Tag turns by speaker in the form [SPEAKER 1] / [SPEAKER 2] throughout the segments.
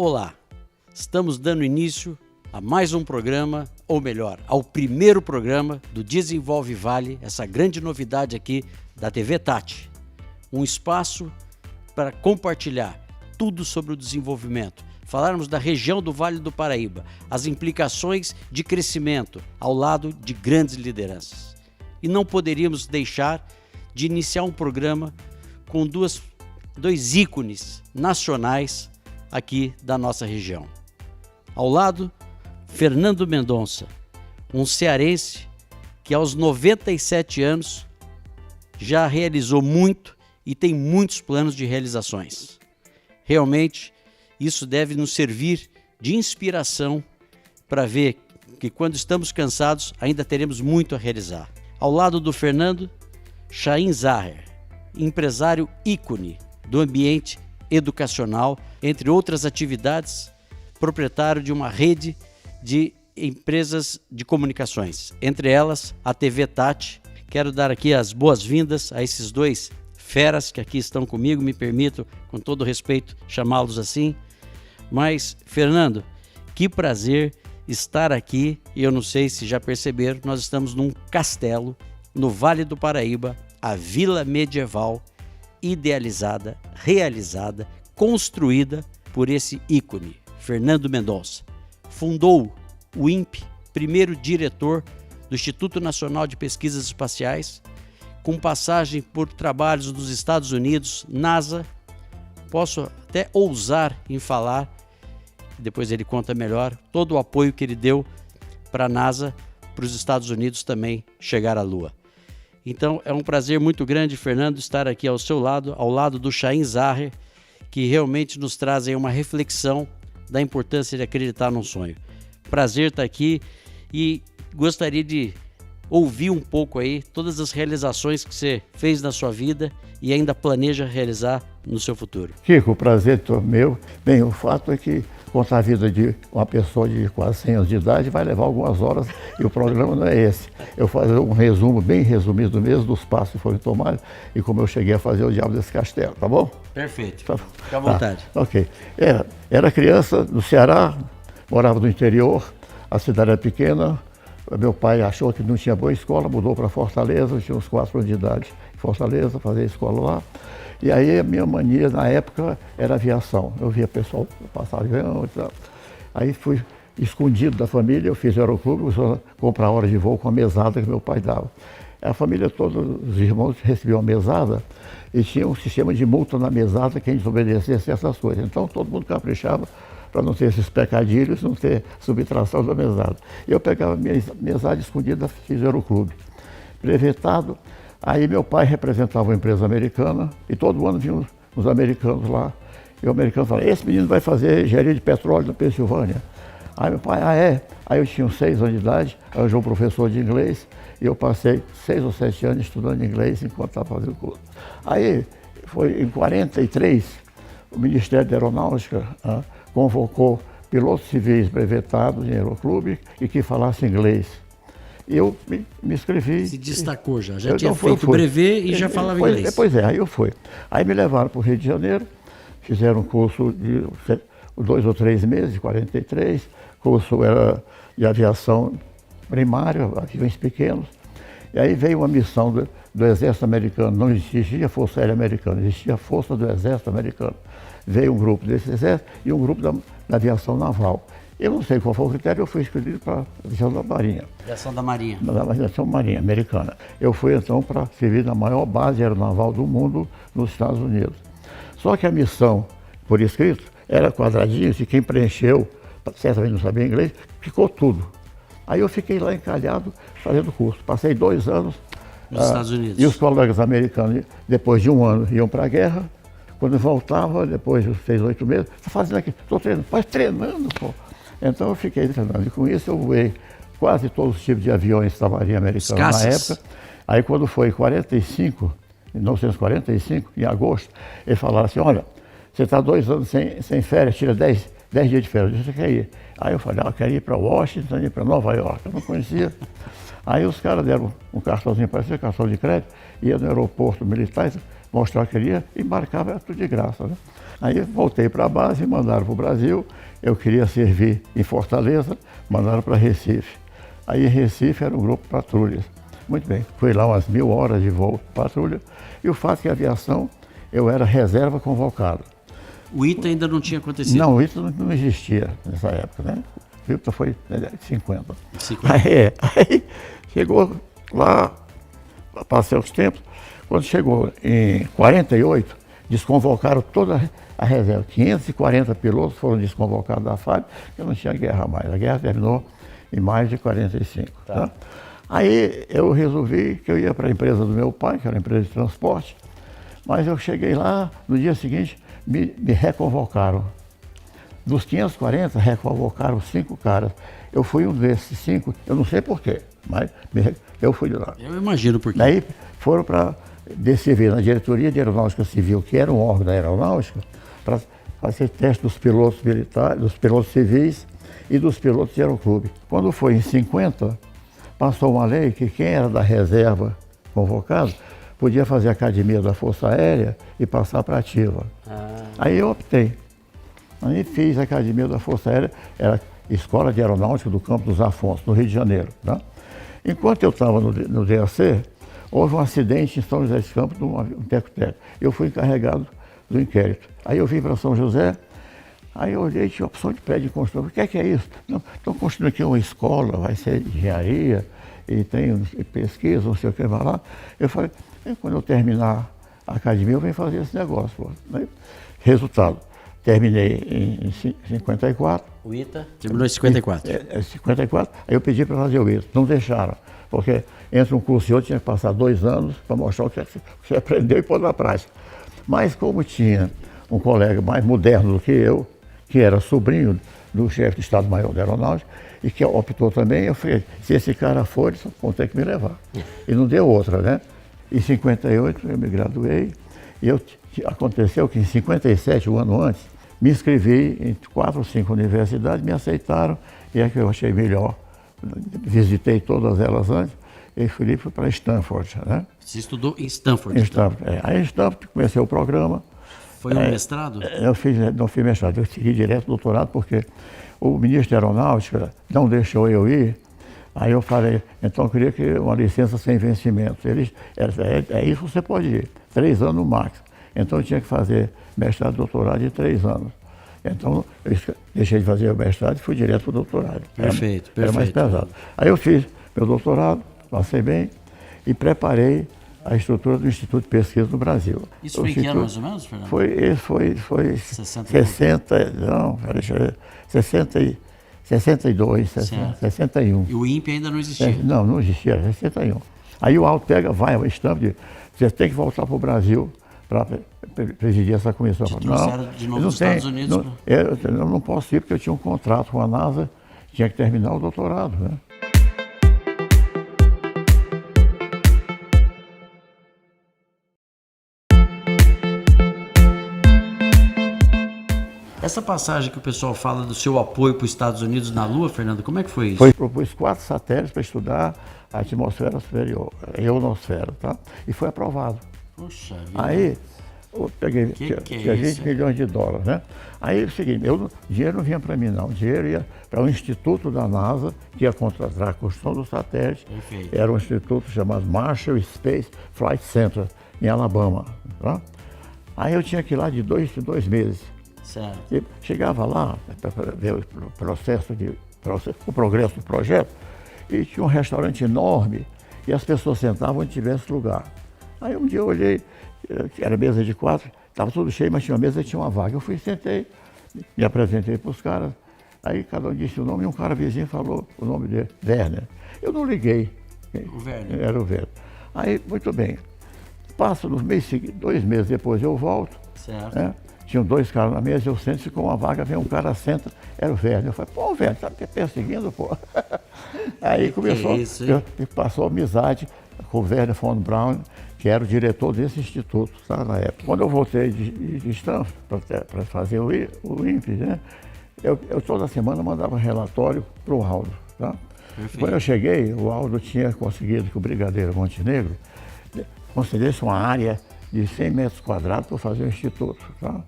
[SPEAKER 1] Olá, estamos dando início a mais um programa, ou melhor, ao primeiro programa do Desenvolve Vale, essa grande novidade aqui da TV Tati. Um espaço para compartilhar tudo sobre o desenvolvimento, falarmos da região do Vale do Paraíba, as implicações de crescimento ao lado de grandes lideranças. E não poderíamos deixar de iniciar um programa com dois ícones nacionais aqui da nossa região. Ao lado, Fernando Mendonça, um cearense que aos 97 anos já realizou muito e tem muitos planos de realizações. Realmente, isso deve nos servir de inspiração para ver que quando estamos cansados ainda teremos muito a realizar. Ao lado do Fernando, Chaim Zaher, empresário ícone do ambiente educacional, entre outras atividades, proprietário de uma rede de empresas de comunicações, entre elas a TV Tati. Quero dar aqui as boas-vindas a esses dois feras que aqui estão comigo, me permito, com todo respeito, chamá-los assim. Mas, Fernando, que prazer estar aqui, e eu não sei se já perceberam, nós estamos num castelo no Vale do Paraíba, a Vila Medieval, idealizada, realizada, construída por esse ícone, Fernando Mendonça. Fundou o INPE, primeiro diretor do Instituto Nacional de Pesquisas Espaciais, com passagem por trabalhos dos Estados Unidos, NASA. Posso até ousar em falar, depois ele conta melhor, todo o apoio que ele deu para a NASA, para os Estados Unidos também chegar à Lua. Então é um prazer muito grande, Fernando, estar aqui ao seu lado, ao lado do Chaim Zaher, que realmente nos trazem uma reflexão da importância de acreditar num sonho. Prazer estar aqui e gostaria de ouvir um pouco aí todas as realizações que você fez na sua vida e ainda planeja realizar no seu futuro.
[SPEAKER 2] Kiko, o prazer é meu. Bem, o fato é que contar a vida de uma pessoa de quase 100 anos de idade vai levar algumas horas e o programa não é esse. Eu vou fazer um resumo, bem resumido mesmo, dos passos que foram tomados e como eu cheguei a fazer o diabo desse castelo, tá bom?
[SPEAKER 1] Perfeito,
[SPEAKER 2] tá,
[SPEAKER 1] fica à vontade.
[SPEAKER 2] Tá, ok. Era criança do Ceará, morava no interior, a cidade era pequena. Meu pai achou que não tinha boa escola, mudou para Fortaleza, eu tinha uns 4 anos de idade em Fortaleza, fazer escola lá. E aí a minha mania na época era aviação. Eu via pessoal passar avião e tal. Aí fui escondido da família, eu fiz aeroclube, comprar hora de voo com a mesada que meu pai dava. A família toda, os irmãos recebiam a mesada e tinha um sistema de multa na mesada quem desobedecesse essas coisas. Então todo mundo caprichava para não ter esses pecadilhos, não ter subtração da mesada. Eu pegava minha mesada escondida, fiz aeroclube. Brevetado. Aí meu pai representava uma empresa americana e todo ano vinham os americanos lá. E o americano falava, esse menino vai fazer engenharia de petróleo na Pensilvânia. Aí meu pai, é? Aí eu tinha 6 anos de idade, arranjou um professor de inglês e eu passei 6 ou 7 anos estudando inglês enquanto estava fazendo o curso. Aí foi em 43, o Ministério da Aeronáutica convocou pilotos civis brevetados em aeroclube e que falassem inglês. E eu me inscrevi.
[SPEAKER 1] Se destacou já tinha feito o brevet e já falava inglês.
[SPEAKER 2] Pois é, aí eu fui. Aí me levaram para o Rio de Janeiro, fizeram um curso de 2 ou 3 meses, de 43, curso era de aviação primária, aviões pequenos. E aí veio uma missão do Exército Americano, não existia Força Aérea Americana, existia a Força do Exército Americano. Veio um grupo desse exército e um grupo da aviação naval. Eu não sei qual foi o critério, eu fui escolhido para a aviação da Marinha.
[SPEAKER 1] Aviação da Marinha.
[SPEAKER 2] Da aviação Marinha americana. Eu fui então para servir na maior base aeronaval do mundo nos Estados Unidos. Só que a missão, por escrito, era quadradinho, e quem preencheu, certamente não sabia inglês, ficou tudo. Aí eu fiquei lá encalhado fazendo curso. Passei 2 anos.
[SPEAKER 1] Nos Estados Unidos.
[SPEAKER 2] E os colegas americanos, depois de 1 ano, iam para a guerra. Quando voltava, depois de 6, 8 meses, está fazendo aqui, estou treinando. Mas treinando, pô. Então eu fiquei treinando. E com isso eu voei quase todos os tipos de aviões da Marinha Americana na época. Aí quando foi em 1945, em agosto, eles falaram assim, olha, você está 2 anos sem férias, tira 10 dias de férias, você quer ir? Aí eu falei, eu quero ir para Washington, ir para Nova York, eu não conhecia. Aí os caras deram um cartãozinho, parecia cartão de crédito, ia no aeroporto militar, mostrar que queria, embarcava tudo de graça, né? Aí voltei para a base, mandaram para o Brasil, eu queria servir em Fortaleza, mandaram para Recife. Aí em Recife era um grupo de patrulhas. Muito bem, fui lá umas 1000 horas de voo patrulha, e o fato é que a aviação, eu era reserva convocado.
[SPEAKER 1] O ITA ainda não tinha acontecido?
[SPEAKER 2] Não, o ITA não existia nessa época, né? O ITA foi em 50. Aí chegou lá, passei os tempos, quando chegou em 48, desconvocaram toda a reserva. 540 pilotos foram desconvocados da FAB, porque não tinha guerra mais. A guerra terminou em maio de 45. Tá? Aí eu resolvi que eu ia para a empresa do meu pai, que era uma empresa de transporte, mas eu cheguei lá, no dia seguinte, me reconvocaram. Dos 540, reconvocaram 5 caras. Eu fui um desses 5, eu não sei porquê, mas eu fui de lá.
[SPEAKER 1] Eu imagino por quê.
[SPEAKER 2] Daí foram para DCV, na Diretoria de Aeronáutica Civil, que era um órgão da aeronáutica, para fazer teste dos pilotos militares, dos pilotos civis e dos pilotos de aeroclube. Quando foi em 50, passou uma lei que quem era da reserva convocado podia fazer a academia da Força Aérea e passar para a ativa. Aí eu optei. Aí fiz a academia da Força Aérea, era Escola de Aeronáutica do Campo dos Afonso, no Rio de Janeiro. Tá? Enquanto eu estava no DAC, houve um acidente em São José dos Campos, um teco-teco. Eu fui encarregado do inquérito. Aí eu vim para São José, aí eu olhei, tinha opção de prédio de construção. O que é isso? Estão construindo aqui uma escola, vai ser engenharia, e tem pesquisa, não sei o que vai lá. Eu falei, quando eu terminar a academia, eu venho fazer esse negócio. Pô. Resultado, terminei em 54.
[SPEAKER 1] O ITA terminou em 54.
[SPEAKER 2] 54, aí eu pedi para fazer o ITA, não deixaram. Porque entre um curso e outro tinha que passar 2 anos para mostrar o que você aprendeu e pôr na prática. Mas como tinha um colega mais moderno do que eu, que era sobrinho do chefe de Estado-Maior da Aeronáutica, e que optou também, eu falei, se esse cara for, eles vão ter que me levar. E não deu outra, né? Em 58 eu me graduei, e aconteceu que em 57, um ano antes, me inscrevi em 4 ou 5 universidades, me aceitaram, e é que eu achei melhor. Visitei todas elas antes, e fui para Stanford, né?
[SPEAKER 1] Você estudou em Stanford?
[SPEAKER 2] Em Stanford, Aí em Stanford comecei o programa.
[SPEAKER 1] Foi um mestrado?
[SPEAKER 2] Não fiz mestrado, eu segui direto doutorado, porque o ministro da Aeronáutica não deixou eu ir. Aí eu falei, então eu queria que uma licença sem vencimento. Eles, isso você pode ir, 3 anos no máximo. Então eu tinha que fazer mestrado e doutorado de 3 anos. Então eu deixei de fazer o mestrado e fui direto para o doutorado.
[SPEAKER 1] Perfeito.
[SPEAKER 2] Era mais pesado. Aí eu fiz meu doutorado, passei bem e preparei a estrutura do Instituto de Pesquisa no Brasil.
[SPEAKER 1] Isso foi em que ano mais ou menos, Fernando?
[SPEAKER 2] Foi 62, 61.
[SPEAKER 1] E o INPE ainda não existia?
[SPEAKER 2] Não existia, era 61. Aí o Alto vai ao estampo de você tem que voltar para o Brasil para presidir essa comissão.
[SPEAKER 1] Te trouxeram de novo dos Estados Unidos?
[SPEAKER 2] Eu não posso ir porque eu tinha um contrato com a NASA, tinha que terminar o doutorado, né?
[SPEAKER 1] Essa passagem que o pessoal fala do seu apoio para os Estados Unidos na Lua, Fernando, como é que foi isso?
[SPEAKER 2] Propus 4 satélites para estudar a atmosfera superior, a ionosfera, tá? E foi aprovado.
[SPEAKER 1] Puxa vida.
[SPEAKER 2] Aí, eu peguei tinha 20 milhões de dólares, né? Aí é o seguinte, dinheiro não vinha para mim não, o dinheiro ia para um instituto da NASA, que ia contratar a construção do satélite.
[SPEAKER 1] Perfeito.
[SPEAKER 2] Era um instituto chamado Marshall Space Flight Center, em Alabama, tá? Aí eu tinha que ir lá de 2 em 2 meses.
[SPEAKER 1] Certo.
[SPEAKER 2] E chegava lá para ver o progresso do projeto, e tinha um restaurante enorme, e as pessoas sentavam onde tivesse lugar. Aí um dia eu olhei, era mesa de 4, estava tudo cheio, mas tinha uma mesa e tinha uma vaga. Eu fui, sentei, me apresentei para os caras, aí cada um disse o nome, e um cara vizinho falou o nome dele, Werner. Eu não liguei.
[SPEAKER 1] O Werner.
[SPEAKER 2] Era o Werner. Aí, muito bem. Passa nos meses seguintes, 2 meses depois eu volto.
[SPEAKER 1] Certo.
[SPEAKER 2] Né? Tinham 2 caras na mesa, eu sento, ficou uma vaga, vem um cara, senta, era o Werner. Eu falei, pô, Werner, tá me perseguindo, pô. Aí começou, passou amizade com o Werner von Braun, que era o diretor desse instituto, tá, na época. Quando eu voltei de Stanford para fazer o INPE, né, eu toda semana mandava relatório para o Aldo, tá? Perfeito. Quando eu cheguei, o Aldo tinha conseguido que o Brigadeiro Montenegro concedesse uma área de 100 metros quadrados para fazer um instituto. Tá?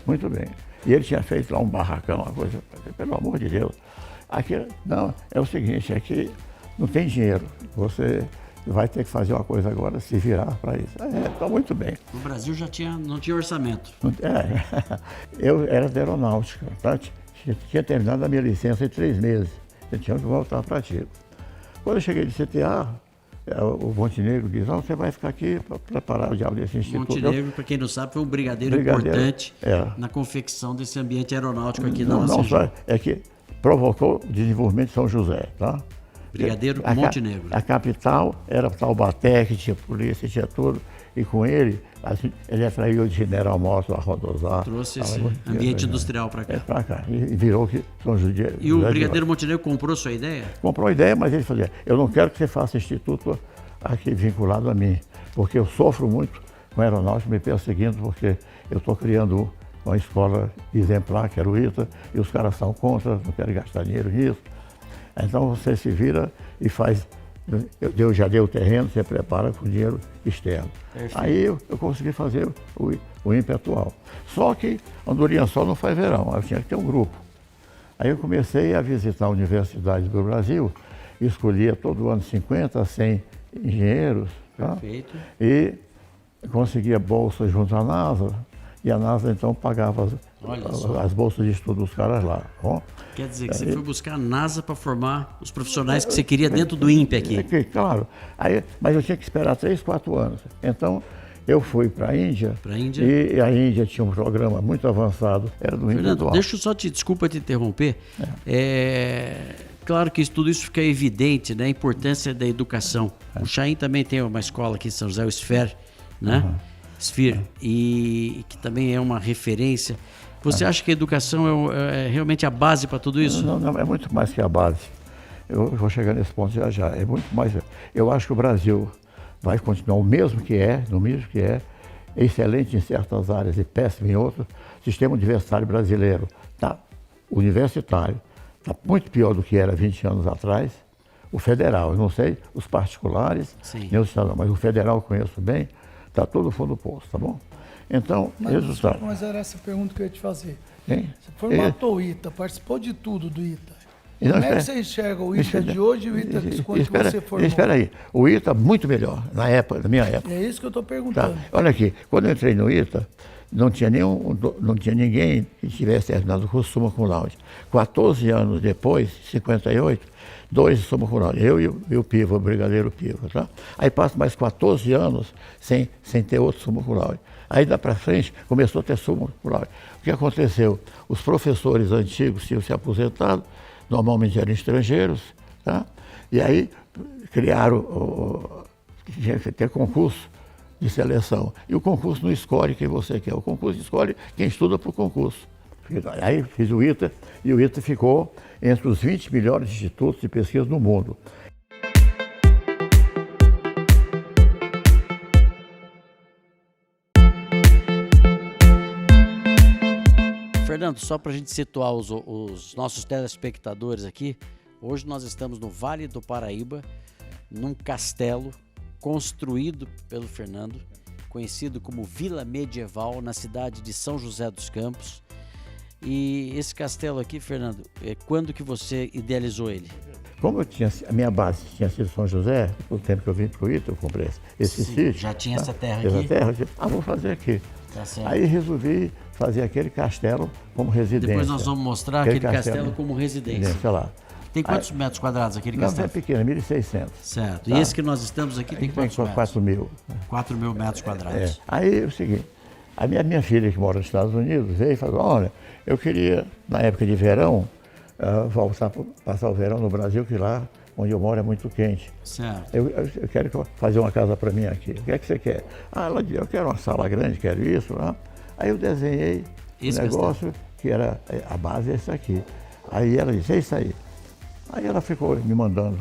[SPEAKER 2] Muito bem. E ele tinha feito lá um barracão, uma coisa, pelo amor de Deus. Aqui, não, é o seguinte, aqui não tem dinheiro. Você vai ter que fazer uma coisa agora, se virar para isso. Está muito bem.
[SPEAKER 1] O Brasil não tinha orçamento.
[SPEAKER 2] Eu era da aeronáutica, tá? Tinha terminado a minha licença em 3 meses. Eu tinha que voltar para Atiba. Quando eu cheguei de CTA, o Montenegro disse, você vai ficar aqui para preparar o diabo desse instituto.
[SPEAKER 1] Montenegro, para quem não sabe, foi um brigadeiro importante na confecção desse ambiente aeronáutico aqui na nossa região.
[SPEAKER 2] Não só, é que provocou o desenvolvimento de São José, tá?
[SPEAKER 1] Brigadeiro Montenegro.
[SPEAKER 2] A capital era Taubaté, que tinha polícia, tinha tudo, e com ele atraiu o General Motors, a Rodosar.
[SPEAKER 1] Trouxe esse ambiente industrial para cá.
[SPEAKER 2] Para cá, e virou que São José.
[SPEAKER 1] E o Brigadeiro Montenegro comprou sua ideia?
[SPEAKER 2] Comprou a ideia, mas ele fazia, eu não quero que você faça instituto aqui vinculado a mim, porque eu sofro muito com a aeronáutica me perseguindo, porque eu estou criando uma escola exemplar, que era o ITA, e os caras são contra, não querem gastar dinheiro nisso. Então você se vira e faz, eu já dei o terreno, você prepara com dinheiro externo. Perfeito. Aí eu consegui fazer o Impetual. Só que Andorinha só não faz verão, eu tinha que ter um grupo. Aí eu comecei a visitar universidades do Brasil, escolhia todo ano 50, 100 engenheiros, tá?
[SPEAKER 1] Perfeito.
[SPEAKER 2] E conseguia bolsas junto à NASA, e a NASA então pagava as bolsas de estudo dos caras lá. Bom,
[SPEAKER 1] quer dizer que você foi buscar a NASA para formar os profissionais que você queria dentro do INPE aqui.
[SPEAKER 2] Claro, mas eu tinha que esperar 3, 4 anos. Então eu fui para a Índia, e a Índia tinha um programa muito avançado, era do
[SPEAKER 1] Fernando, deixa eu só desculpa te interromper. Claro que tudo isso fica evidente, né? A importância da educação. O Chaim também tem uma escola aqui em São José, o SFER, né? SFIR, e que também é uma referência. Você acha que a educação é realmente a base para tudo isso?
[SPEAKER 2] Não, é muito mais que a base. Eu vou chegar nesse ponto já. É muito mais. Eu acho que o Brasil vai continuar no mesmo que é, excelente em certas áreas e péssimo em outras. O sistema universitário brasileiro está muito pior do que era 20 anos atrás. O federal, eu não sei, os particulares, nem os estaduais, mas o federal eu conheço bem. Está todo fundo do poço, tá bom? Então, resultado.
[SPEAKER 3] Mas era essa pergunta que eu ia te fazer.
[SPEAKER 2] Hein?
[SPEAKER 3] Você formatou o ITA, participou de tudo do ITA. Como é que você enxerga o ITA de hoje e o ITA que você formou?
[SPEAKER 2] Espera aí, o ITA muito melhor, na minha época.
[SPEAKER 3] É isso que eu estou perguntando.
[SPEAKER 2] Tá. Olha aqui, quando eu entrei no ITA, não tinha ninguém que tivesse terminado o curso summa cum laude. 14 anos depois, 58, 2 summa cum laude, eu e o Piva, o brigadeiro Piva, tá? Aí passa mais 14 anos sem ter outro summa cum laude. Aí dá para frente, começou a ter summa cum laude. O que aconteceu? Os professores antigos tinham se aposentado, normalmente eram estrangeiros, tá? E aí criaram, tinha que ter concurso de seleção. E o concurso não escolhe quem você quer, o concurso escolhe quem estuda para o concurso. Aí fiz o ITA, e o ITA ficou entre os 20 melhores institutos de pesquisa do mundo.
[SPEAKER 1] Fernando, só para a gente situar os nossos telespectadores aqui, hoje nós estamos no Vale do Paraíba, num castelo construído pelo Fernando, conhecido como Vila Medieval, na cidade de São José dos Campos. E esse castelo aqui, Fernando, quando que você idealizou ele?
[SPEAKER 2] Como a minha base tinha sido São José, no tempo que eu vim para o ITA, eu comprei esse sítio.
[SPEAKER 1] Já tinha essa terra aqui?
[SPEAKER 2] Essa terra, eu disse, vou fazer aqui.
[SPEAKER 1] Tá certo.
[SPEAKER 2] Aí resolvi fazer aquele castelo como residência.
[SPEAKER 1] Depois nós vamos mostrar aquele castelo como residência.
[SPEAKER 2] Lá.
[SPEAKER 1] Tem quantos metros quadrados aquele castelo?
[SPEAKER 2] Não, é pequeno, 1.600.
[SPEAKER 1] Certo.
[SPEAKER 2] Tá.
[SPEAKER 1] E esse que nós estamos aqui tem quantos metros?
[SPEAKER 2] 4.000.
[SPEAKER 1] 4.000 metros quadrados.
[SPEAKER 2] Aí é o seguinte, a minha filha que mora nos Estados Unidos veio e falou, olha, eu queria, na época de verão, voltar para passar o verão no Brasil, que lá onde eu moro é muito quente.
[SPEAKER 1] Certo.
[SPEAKER 2] Eu quero fazer uma casa para mim aqui. O que é que você quer? Ela disse, eu quero uma sala grande, quero isso. Né? Aí eu desenhei um negócio que era, a base é essa aqui. Aí ela disse, é isso aí. Aí ela ficou me mandando,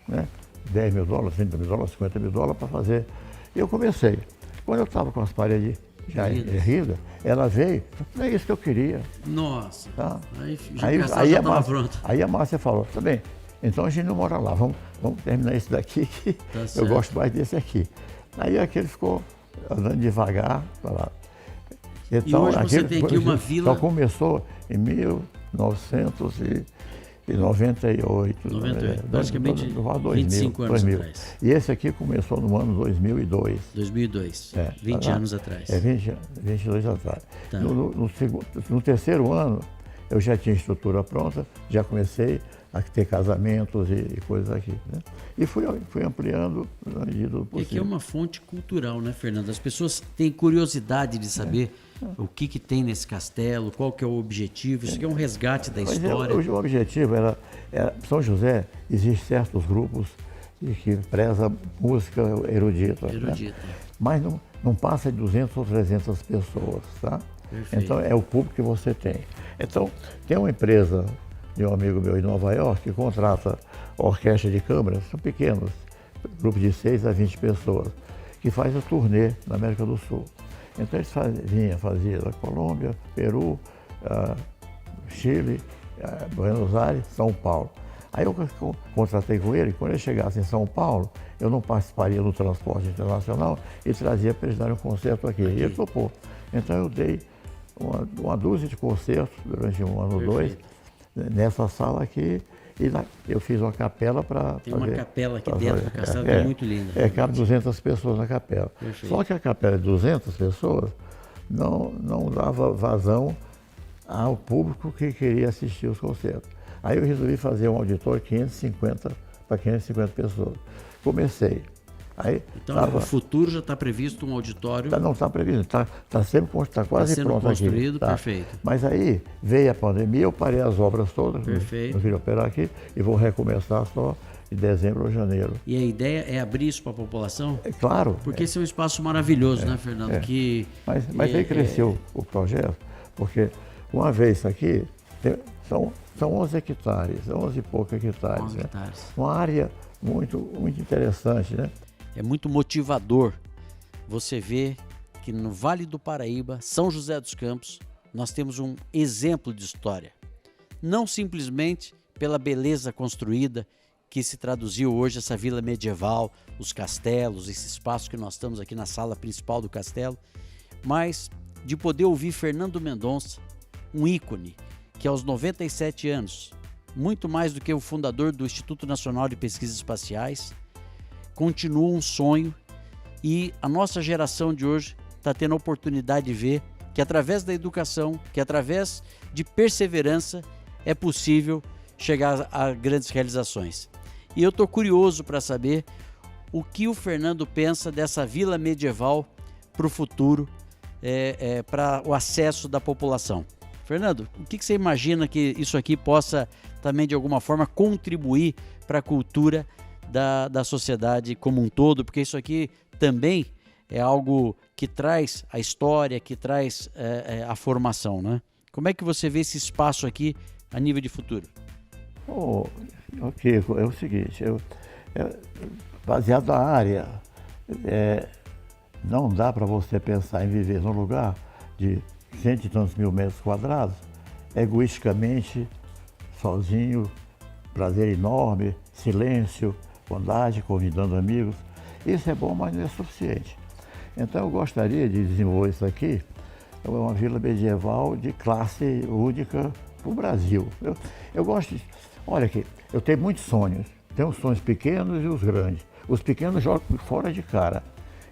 [SPEAKER 2] né, 10 mil dólares, 30 mil dólares, 50 mil dólares para fazer. E eu comecei. Quando eu estava com as paredes já erguidas, ela veio, não é isso que eu queria.
[SPEAKER 1] Nossa.
[SPEAKER 2] Tá?
[SPEAKER 1] Aí
[SPEAKER 2] a Márcia falou, tá bem, então a gente não mora lá, vamos terminar esse daqui, que eu gosto mais desse aqui. Aí aquele ficou andando devagar para lá.
[SPEAKER 1] Então, e hoje você tem aqui uma vila...
[SPEAKER 2] Só começou em 1998.
[SPEAKER 1] 98, basicamente 25 anos atrás.
[SPEAKER 2] E esse aqui começou no ano 2002.
[SPEAKER 1] 2002, 20 anos atrás.
[SPEAKER 2] 22 atrás.
[SPEAKER 1] Tá.
[SPEAKER 2] No terceiro ano, eu já tinha estrutura pronta, já comecei a ter casamentos e coisas aqui, né? E fui ampliando na medida do possível.
[SPEAKER 1] É que é uma fonte cultural, né, Fernando? As pessoas têm curiosidade de saber o que tem nesse castelo, qual que é o objetivo. Isso aqui é um resgate da história.
[SPEAKER 2] O objetivo era São José, existem certos grupos que prezam música erudita. Né? Mas não passa de 200 ou 300 pessoas, tá?
[SPEAKER 1] Perfeito.
[SPEAKER 2] Então é o público que você tem. Então tem uma empresa de um amigo meu em Nova York que contrata orquestra de câmaras, são pequenos, grupos de 6 a 20 pessoas, que faz a turnê na América do Sul. Então eles faziam da Colômbia, Peru, Chile, Buenos Aires, São Paulo. Aí eu contratei com ele, quando ele chegasse em São Paulo, eu não participaria do transporte internacional e trazia para eles darem um concerto aqui. E ele topou. Então eu dei uma dúzia de concertos durante um ano ou dois, nessa sala aqui, e eu fiz uma capela para...
[SPEAKER 1] Tem uma capela aqui dentro do castelo que é muito linda.
[SPEAKER 2] Cabe 200 pessoas na capela.
[SPEAKER 1] Perfeito.
[SPEAKER 2] Só que a capela de 200 pessoas não dava vazão ao público que queria assistir os concertos. Aí eu resolvi fazer um auditório para 550 pessoas. Comecei. Aí,
[SPEAKER 1] então, no futuro já está previsto um auditório?
[SPEAKER 2] Não está previsto, está quase
[SPEAKER 1] sendo
[SPEAKER 2] pronto
[SPEAKER 1] construído,
[SPEAKER 2] aqui. Tá.
[SPEAKER 1] Perfeito.
[SPEAKER 2] Mas aí veio a pandemia, eu parei as obras todas,
[SPEAKER 1] Perfeito.
[SPEAKER 2] Não queria operar aqui, e vou recomeçar só em dezembro ou janeiro.
[SPEAKER 1] E a ideia é abrir isso para a população?
[SPEAKER 2] É claro.
[SPEAKER 1] Porque esse é um espaço maravilhoso, né, Fernando?
[SPEAKER 2] Mas aí cresceu o projeto, porque uma vez isso aqui, são 11 hectares, 11 e poucos hectares.
[SPEAKER 1] 11
[SPEAKER 2] né?
[SPEAKER 1] hectares.
[SPEAKER 2] Uma área muito, muito interessante, né?
[SPEAKER 1] É muito motivador você ver que no Vale do Paraíba, São José dos Campos, nós temos um exemplo de história. Não simplesmente pela beleza construída que se traduziu hoje essa vila medieval, os castelos, esse espaço que nós estamos aqui na sala principal do castelo, mas de poder ouvir Fernando Mendonça, um ícone, que aos 97 anos, muito mais do que o fundador do Instituto Nacional de Pesquisas Espaciais, continua um sonho, e a nossa geração de hoje está tendo a oportunidade de ver que através da educação, que através de perseverança é possível chegar a grandes realizações. E eu estou curioso para saber o que o Fernando pensa dessa vila medieval para o futuro, para o acesso da população. Fernando, o que você imagina que isso aqui possa também de alguma forma contribuir para a cultura da sociedade como um todo, porque isso aqui também é algo que traz a história, que traz a formação, né? Como é que você vê esse espaço aqui a nível de futuro?
[SPEAKER 2] Kiko, é o seguinte, baseado na área, não dá para você pensar em viver num lugar de 100 e tantos mil metros quadrados, egoisticamente, sozinho, prazer enorme, silêncio, bondade, convidando amigos. Isso é bom, mas não é suficiente. Então eu gostaria de desenvolver isso aqui, uma vila medieval de classe única para o Brasil. Eu gosto de... Olha aqui, eu tenho muitos sonhos. Tem os sonhos pequenos e os grandes. Os pequenos jogam fora de cara.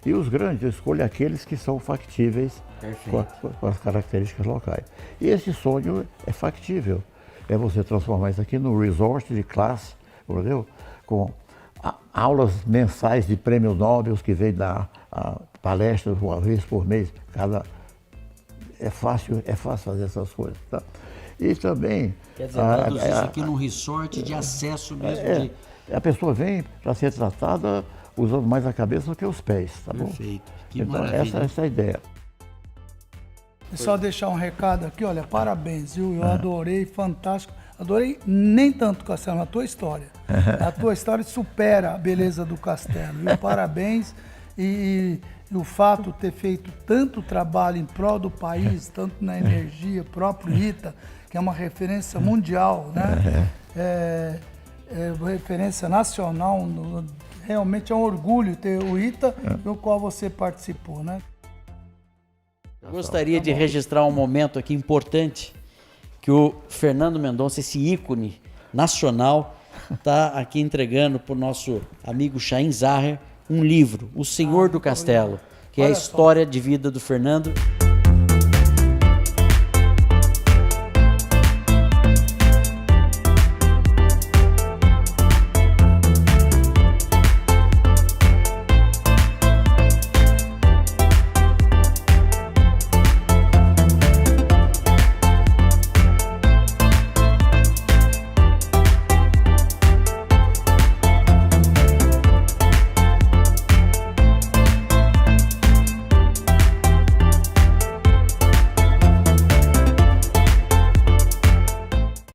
[SPEAKER 2] E os grandes eu escolho aqueles que são factíveis com as características locais. E esse sonho é factível. É você transformar isso aqui num resort de classe, entendeu? Com aulas mensais de prêmio Nobel que vem dar palestras uma vez por mês. É fácil fazer essas coisas, tá? E também...
[SPEAKER 1] Quer dizer, traduzir isso aqui num resort de acesso mesmo.
[SPEAKER 2] A pessoa vem para ser tratada usando mais a cabeça do que os pés, tá bom?
[SPEAKER 1] Perfeito. Que
[SPEAKER 2] então,
[SPEAKER 1] maravilha.
[SPEAKER 2] Essa é a ideia.
[SPEAKER 3] E só deixar um recado aqui, olha, parabéns, viu? Eu adorei, fantástico. Adorei nem tanto o castelo, a tua história. A tua história supera a beleza do castelo, viu? Parabéns. E o fato de ter feito tanto trabalho em prol do país, tanto na energia, próprio ITA, que é uma referência mundial, né? Referência nacional realmente é um orgulho ter o ITA, do qual você participou, né?
[SPEAKER 1] Gostaria de registrar um momento aqui importante, que o Fernando Mendonça, esse ícone nacional, está aqui entregando para o nosso amigo Chaim Zahrer um livro, O Senhor do Castelo, que é a história de vida do Fernando.